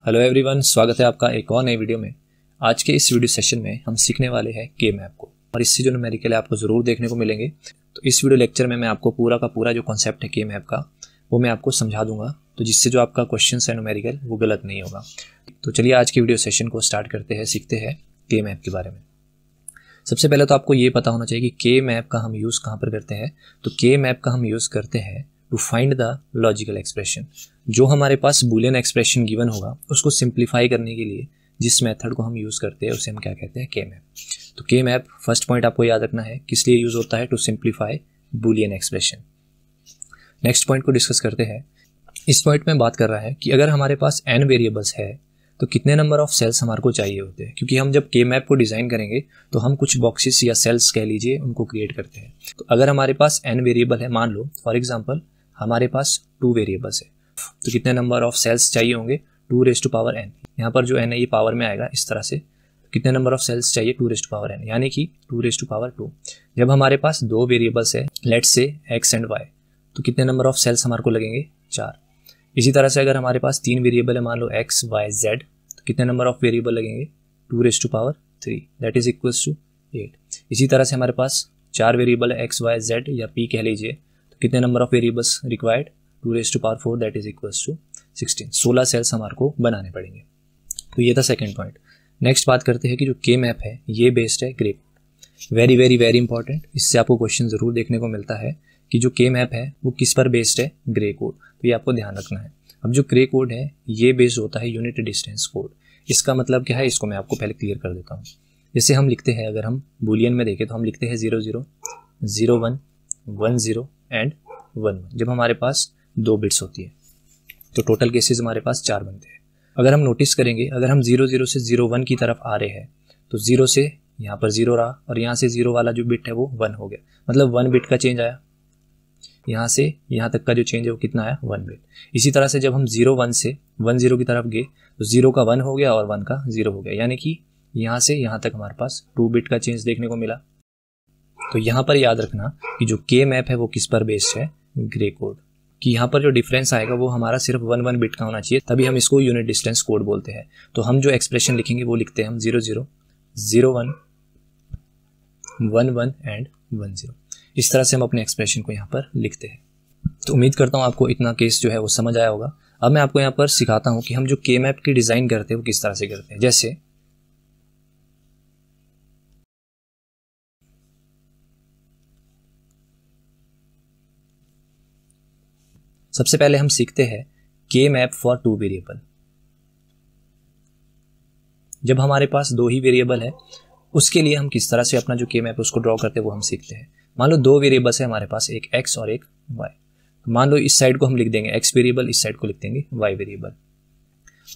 Hello everyone, स्वागत है आपका एक और नई वीडियो में। आज के इस वीडियो सेशन में हम सीखने वाले हैं के मैप को, और इससे जो न्यूमेरिकल है आपको ज़रूर देखने को मिलेंगे। तो इस वीडियो लेक्चर में मैं आपको पूरा का पूरा जो कॉन्सेप्ट है के मैप का वो मैं आपको समझा दूंगा, तो जिससे जो आपका क्वेश्चन है न्यूमेरिकल वो गलत नहीं होगा। तो चलिए आज के वीडियो सेशन को स्टार्ट करते हैं, सीखते हैं के मैप के बारे में। सबसे पहले तो आपको ये पता होना चाहिए कि के मैप का हम यूज़ कहाँ पर करते हैं। तो के मैप का हम यूज़ करते हैं to find the logical expression. जो हमारे पास बूलियन एक्सप्रेशन गिवन होगा उसको सिंप्लीफाई करने के लिए जिस मेथड को हम यूज़ करते हैं उसे हम क्या कहते हैं, के मैप। तो के मैप फर्स्ट पॉइंट आपको याद रखना है किस लिए यूज़ होता है, to simplify Boolean expression. Next point को डिस्कस करते हैं। इस पॉइंट में बात कर रहा है कि अगर हमारे पास n वेरिएबल्स है तो कितने नंबर ऑफ सेल्स हमारे को चाहिए होते हैं, क्योंकि हम जब के मैप को डिज़ाइन करेंगे तो हम कुछ बॉक्सेस या सेल्स कह लीजिए उनको क्रिएट करते हैं। तो अगर हमारे पास n वेरिएबल है, मान लो फॉर एग्जांपल हमारे पास 2 वेरिएबल्स है, तो कितने नंबर ऑफ सेल्स चाहिए होंगे, 2n। यहाँ पर जो n है ये पावर में आएगा इस तरह से। कितने नंबर ऑफ सेल्स चाहिए, 2n, यानी कि 2 जब हमारे पास 2 वेरिएबल्स है, let's say x and y, तो कितने नंबर ऑफ सेल्स हमारे को लगेंगे, 4। इसी तरह से अगर हमारे पास 3 वेरिएबल है, मान लो x y z, तो कितने नंबर ऑफ वेरिएबल लगेंगे, 2 दैट इज इक्वल्स टू 8। इसी तरह से हमारे पास 4 वेरिएबल है, x y z या p कह लीजिए, तो कितने number of variables required, 2 that is equals to 16 cells हमारे को बनाने पड़ेंगे। तो ये था सेकंड पॉइंट। नेक्स्ट बात करते हैं कि जो के मैप है ये बेस्ड है grey code. Very very very important, इससे आपको क्वेश्चन ज़रूर देखने को मिलता है कि जो के मैप है वो किस पर बेस्ड है, ग्रे कोड। तो ये आपको ध्यान रखना है। अब जो ग्रे कोड है ये बेस्ड होता है यूनिट डिस्टेंस कोड। इसका मतलब क्या है, इसको मैं आपको पहले क्लियर कर देता हूँ। जैसे हम लिखते हैं, अगर हम बूलियन में देखें तो हम लिखते हैं 0 0 0 1 1 0 एंड 1 1, जब हमारे पास 2 बिट्स होती है। तो टोटल केसेस हमारे पास 4 बनते हैं। अगर हम नोटिस करेंगे, अगर हम 0 0 से 0 1 की तरफ आ रहे हैं तो 0 से यहाँ पर 0 रहा, और यहाँ से 0 वाला जो बिट है वो 1 हो गया, मतलब 1 बिट का चेंज आया। यहाँ से यहाँ तक का जो चेंज है वो कितना आया, 1 बिट। इसी तरह से जब हम 0 1 से 1 0 की तरफ गए तो 0 का 1 हो गया और 1 का 0 हो गया, यानी कि यहाँ से यहाँ तक हमारे पास 2 बिट का चेंज देखने को मिला। तो यहाँ पर याद रखना कि जो के मैप है वो किस पर बेस्ड है, ग्रे कोड। कि यहाँ पर जो डिफरेंस आएगा वो हमारा सिर्फ 1 बिट का होना चाहिए, तभी हम इसको यूनिट डिस्टेंस कोड बोलते हैं। तो हम जो एक्सप्रेशन लिखेंगे वो लिखते हैं हम 0 0 0 1 1 1 एंड 1 0। इस तरह से हम अपने एक्सप्रेशन को यहाँ पर लिखते हैं। तो उम्मीद करता हूँ आपको इतना केस जो है वो समझ आया होगा। अब मैं आपको यहाँ पर सिखाता हूँ कि हम जो के मैप की डिज़ाइन करते हैं वो किस तरह से करते हैं। जैसे सबसे पहले हम सीखते हैं के मैप फॉर 2 वेरिएबल। जब हमारे पास 2 ही वेरिएबल है उसके लिए हम किस तरह से अपना जो के मैप उसको ड्रॉ करते हैं वो हम सीखते हैं। मान लो 2 वेरिएबल्स है हमारे पास, एक x और एक y। मान लो इस साइड को हम लिख देंगे x वेरिएबल, इस साइड को लिख देंगे y वेरिएबल।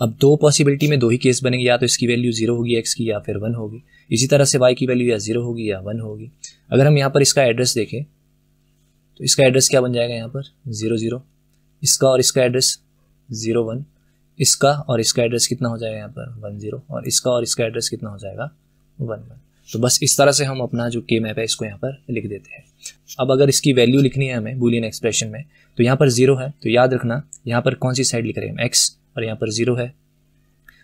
अब 2 पॉसिबिलिटी में 2 ही केस बनेंगे, या तो इसकी वैल्यू 0 होगी x की, या फिर 1 होगी। इसी तरह से y की वैल्यू या 0 होगी या 1 होगी। अगर हम यहाँ पर इसका एड्रेस देखें तो इसका एड्रेस क्या बन जाएगा, यहाँ पर 0 0, इसका और इसका एड्रेस 0 1, इसका और इसका एड्रेस कितना हो जाएगा यहाँ पर 1 0, और इसका और इसका एड्रेस कितना हो जाएगा 1 1। तो बस इस तरह से हम अपना जो के मैप है इसको यहाँ पर लिख देते हैं। अब अगर इसकी वैल्यू लिखनी है हमें बूलियन एक्सप्रेशन में, तो यहाँ पर 0 है, तो याद रखना यहाँ पर कौन सी साइड लिख रहे हैं, हम x, और यहाँ पर 0 है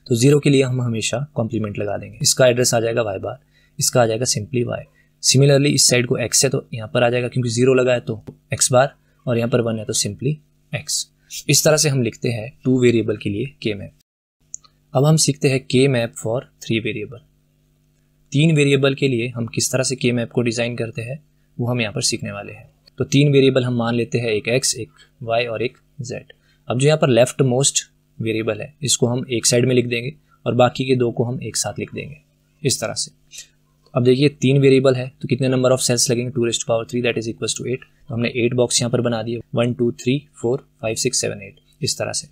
तो 0 के लिए हम हमेशा कॉम्प्लीमेंट लगा देंगे। इसका एड्रेस आ जाएगा y बार, इसका आ जाएगा सिंपली y। सिमिलरली इस साइड को x है तो यहाँ पर आ जाएगा, क्योंकि 0 लगा है तो x बार, और यहाँ पर 1 है तो सिंपली x। इस तरह से हम लिखते हैं 2 वेरिएबल के लिए के मैप। अब हम सीखते हैं के मैप फॉर 3 वेरिएबल। 3 वेरिएबल के लिए हम किस तरह से के मैप को डिज़ाइन करते हैं वो हम यहाँ पर सीखने वाले हैं। तो 3 वेरिएबल हम मान लेते हैं, एक x, एक y और एक z। अब जो यहाँ पर लेफ्ट मोस्ट वेरिएबल है इसको हम एक साइड में लिख देंगे और बाकी के 2 को हम एक साथ लिख देंगे इस तरह से। अब देखिए 3 वेरिएबल है तो कितने नंबर ऑफ सेल्स लगेंगे, 2 दैट इज इक्वल्स टू 8। तो हमने 8 बॉक्स यहाँ पर बना दिए, 1 2 3 4 5 6 7 8 इस तरह से।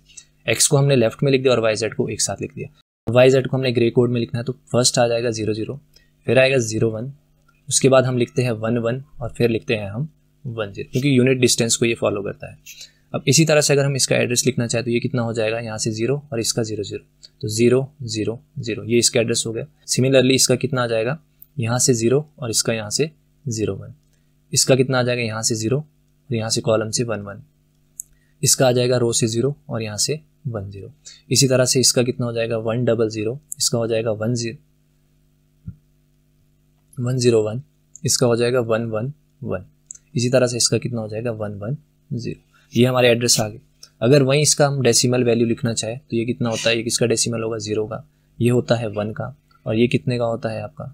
x को हमने लेफ्ट में लिख दिया और y z को एक साथ लिख दिया। y z को हमने ग्रे कोड में लिखना है, तो फर्स्ट आ जाएगा 0 0, फिर आएगा 0 1, उसके बाद हम लिखते हैं 1 1 और फिर लिखते हैं हम 1 0, क्योंकि यूनिट डिस्टेंस को ये फॉलो करता है। अब इसी तरह से अगर हम इसका एड्रेस लिखना चाहें तो ये कितना हो जाएगा, यहाँ से 0 और इसका 0 0, तो 0 0 0 ये इसका एड्रेस हो गया। सिमिलरली इसका कितना आ जाएगा, यहाँ से 0 और इसका यहाँ से 0 1, इसका कितना आ जाएगा, यहाँ से 0 और यहाँ से कॉलम से 1 1, इसका आ जाएगा रो से 0 और यहाँ से 1 0। इसी तरह से इसका कितना हो जाएगा 1 0 0, इसका हो जाएगा 1 0 1, इसका हो जाएगा 1 1 1। इसी तरह से इसका कितना हो जाएगा 1 1 0। ये हमारे एड्रेस आ गए। अगर वहीं इसका हम डेसिमल वैल्यू लिखना चाहे तो ये कितना होता है, ये किसका डेसिमल होगा 0 का, ये होता है 1 का, और ये कितने का होता है आपका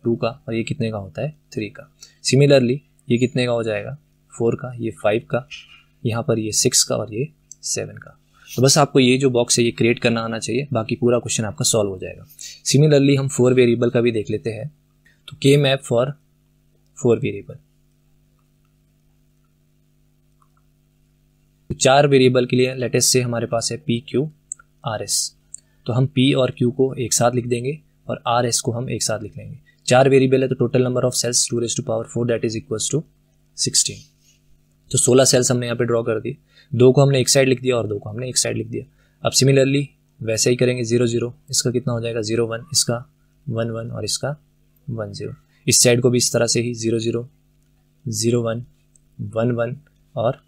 2 का, और ये कितने का होता है 3 का। सिमिलरली ये कितने का हो जाएगा 4 का, ये 5 का, यहाँ पर ये 6 का और ये 7 का। तो बस आपको ये जो बॉक्स है ये क्रिएट करना आना चाहिए, बाकी पूरा क्वेश्चन आपका सॉल्व हो जाएगा। सिमिलरली हम 4 वेरिएबल का भी देख लेते हैं। तो के मैप फॉर 4 वेरिएबल, 4 वेरिएबल के लिए लेटेस्ट से हमारे पास है पी क्यू आर एस। तो हम पी और क्यू को एक साथ लिख देंगे और आर एस को हम एक साथ लिख लेंगे। 4 वेरिएबल है तो total number of cells 2⁴ that is equals to 16। तो 16 सेल्स हमने यहाँ पे ड्रॉ कर दिए। 2 को हमने एक साइड लिख दिया और 2 को हमने एक साइड लिख दिया। अब सिमिलरली वैसे ही करेंगे 0 0, इसका कितना हो जाएगा 0 1, इसका 1 1 और इसका 1 0। इस साइड को भी इस तरह से ही 0 0 0 1 1 1 और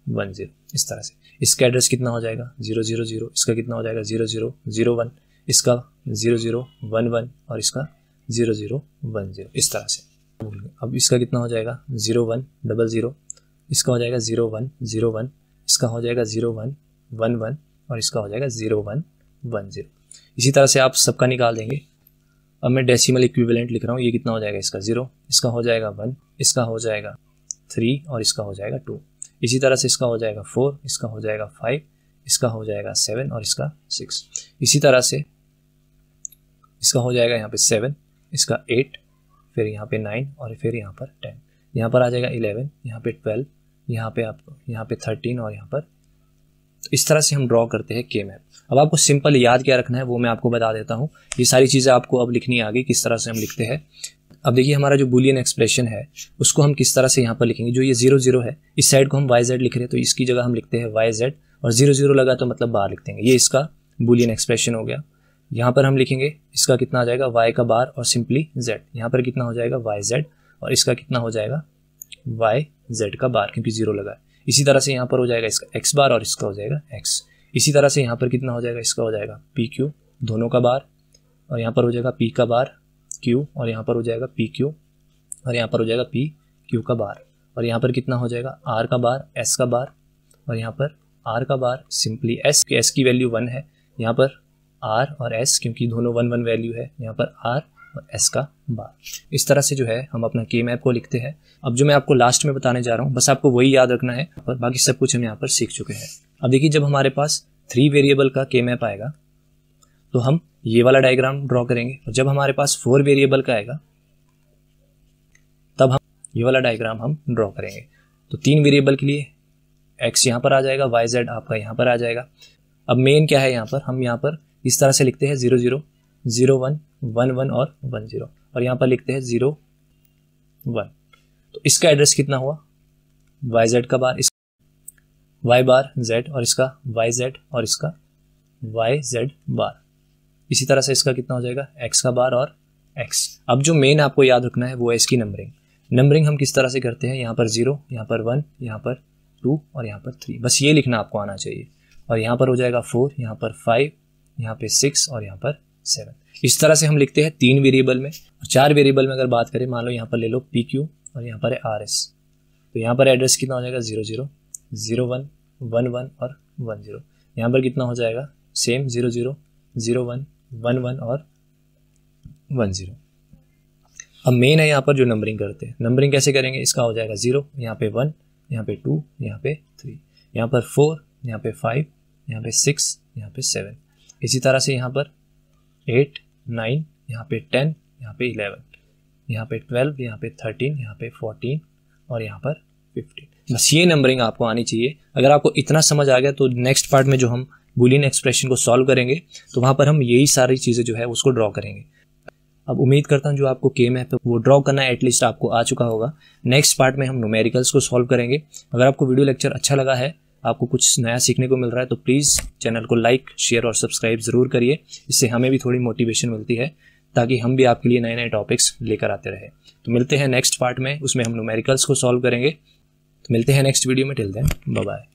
1 0 इस तरह से। इसका एड्रेस कितना हो जाएगा 0 0 0, इसका कितना हो जाएगा 0 0 0 1, इसका 0 0 1 1 और इसका 0 0 1 0 इस तरह से। अब इसका कितना हो जाएगा 0 1 0 0, इसका हो जाएगा 0 1 0 1, इसका हो जाएगा 0 1 1 1 और इसका हो जाएगा 0 1 1 0। इसी तरह से आप सबका निकाल देंगे। अब मैं डेसिमल इक्विवेलेंट लिख रहा हूँ। ये कितना हो जाएगा इसका 0, इसका हो जाएगा 1, इसका हो जाएगा 3 और इसका हो जाएगा 2। इसी तरह से इसका हो जाएगा 4, इसका हो जाएगा 5, इसका हो जाएगा 7 और इसका 6। इसी तरह से इसका हो जाएगा यहाँ पे 7, इसका 8, फिर यहाँ पे 9 और फिर यहाँ पर 10, यहाँ पर आ जाएगा 11, यहाँ पे 12, यहाँ पे आपको यहाँ पे 13 और यहाँ पर। तो इस तरह से हम ड्रॉ करते हैं के मैप। अब आपको सिंपल याद क्या रखना है वो मैं आपको बता देता हूँ। ये सारी चीज़ें आपको अब लिखनी आगे किस तरह से हम लिखते हैं। अब देखिए हमारा जो बूलियन एक्सप्रेशन है उसको हम किस तरह से यहाँ पर लिखेंगे। जो ये 0 0 है इस साइड को हम वाई जेड लिख रहे हैं तो इसकी जगह हम लिखते हैं वाई जेड, और 0 0 लगा तो मतलब बाहर लिख देंगे। ये इसका बूलियन एक्सप्रेशन हो गया। यहाँ पर हम लिखेंगे इसका कितना आ जाएगा y का बार और सिंपली z। यहाँ पर कितना हो जाएगा वाई जेड और इसका कितना हो जाएगा वाई जेड का बार क्योंकि 0 लगा है। इसी तरह से यहाँ पर हो जाएगा इसका x बार और इसका हो जाएगा x। इसी तरह से यहाँ पर कितना हो जाएगा इसका हो जाएगा पी क्यू दोनों का बार, और यहाँ पर हो जाएगा p का बार q, और यहाँ पर हो जाएगा पी क्यू, और यहाँ पर हो जाएगा पी क्यू का बार, और यहाँ पर कितना हो जाएगा r का बार s का बार, और यहाँ पर r का बार सिंपली s की वैल्यू 1 है, यहाँ पर r और s क्योंकि दोनों 1 1 वैल्यू है, यहाँ पर r और s का बार। इस तरह से जो है हम अपना के मैप को लिखते हैं। अब जो मैं आपको लास्ट में बताने जा रहा हूँ बस आपको वही याद रखना है, और बाकी सब कुछ हम यहाँ पर सीख चुके हैं। अब देखिए जब हमारे पास 3 वेरिएबल का के मैप आएगा तो हम ये वाला डायग्राम ड्रॉ करेंगे, और जब हमारे पास 4 वेरिएबल का आएगा तब हम ये वाला डायग्राम हम ड्रॉ करेंगे। तो 3 वेरिएबल के लिए x यहाँ पर आ जाएगा, y z आपका यहाँ पर आ जाएगा। अब मेन क्या है यहाँ पर, हम यहाँ पर इस तरह से लिखते हैं 0 0 0 1 1 1 और 1 0, और यहाँ पर लिखते हैं 0 1। तो इसका एड्रेस कितना हुआ वाई जेड का बार, वाई बार जेड, और इसका वाई जेड और इसका वाई जेड बार। इसी तरह से इसका कितना हो जाएगा एक्स का बार और एक्स। अब जो मेन आपको याद रखना है वो है इसकी नंबरिंग। नंबरिंग हम किस तरह से करते हैं, यहाँ पर 0, यहाँ पर 1, यहाँ पर 2 और यहाँ पर 3, बस ये लिखना आपको आना चाहिए। और यहाँ पर हो जाएगा 4, यहाँ पर 5, यहाँ पे 6 और यहाँ पर 7। इस तरह से हम लिखते हैं 3 वेरिएबल में। और 4 वेरिएबल में अगर बात करें, मान लो यहाँ पर ले लो पी क्यू और यहाँ पर है आर एस, तो यहाँ पर एड्रेस कितना हो जाएगा 0 0 0 1 1 1 और 1 0। यहाँ पर कितना हो जाएगा सेम 0 0 0 1 1 1 और 1 0। अब मेन है यहाँ पर जो नंबरिंग करते हैं। नंबरिंग कैसे करेंगे, इसका हो जाएगा 0, यहाँ पे 1, यहाँ पे 2, यहाँ पे 3, यहाँ पर 4, यहाँ पे 5, यहाँ पे 6, यहाँ पे 7। इसी तरह से यहाँ पर 8 9, यहाँ पे 10, यहाँ पे 11, यहाँ पे 12, यहाँ पे 13, यहाँ पे 14 और यहाँ पर 15। बस ये नंबरिंग आपको आनी चाहिए। अगर आपको इतना समझ आ गया तो नेक्स्ट पार्ट में जो हम बूलियन एक्सप्रेशन को सॉल्व करेंगे तो वहाँ पर हम यही सारी चीज़ें जो है उसको ड्रॉ करेंगे। अब उम्मीद करता हूँ जो आपको के मैप है वो ड्रॉ करना एटलीस्ट आपको आ चुका होगा। नेक्स्ट पार्ट में हम न्यूमेरिकल्स को सॉल्व करेंगे। अगर आपको वीडियो लेक्चर अच्छा लगा है, आपको कुछ नया सीखने को मिल रहा है, तो प्लीज़ चैनल को लाइक शेयर और सब्सक्राइब ज़रूर करिए। इससे हमें भी थोड़ी मोटिवेशन मिलती है ताकि हम भी आपके लिए नए नए टॉपिक्स लेकर आते रहे। तो मिलते हैं नेक्स्ट पार्ट में, उसमें हम न्यूमेरिकल्स को सॉल्व करेंगे। तो मिलते हैं नेक्स्ट वीडियो में। Till then bye bye.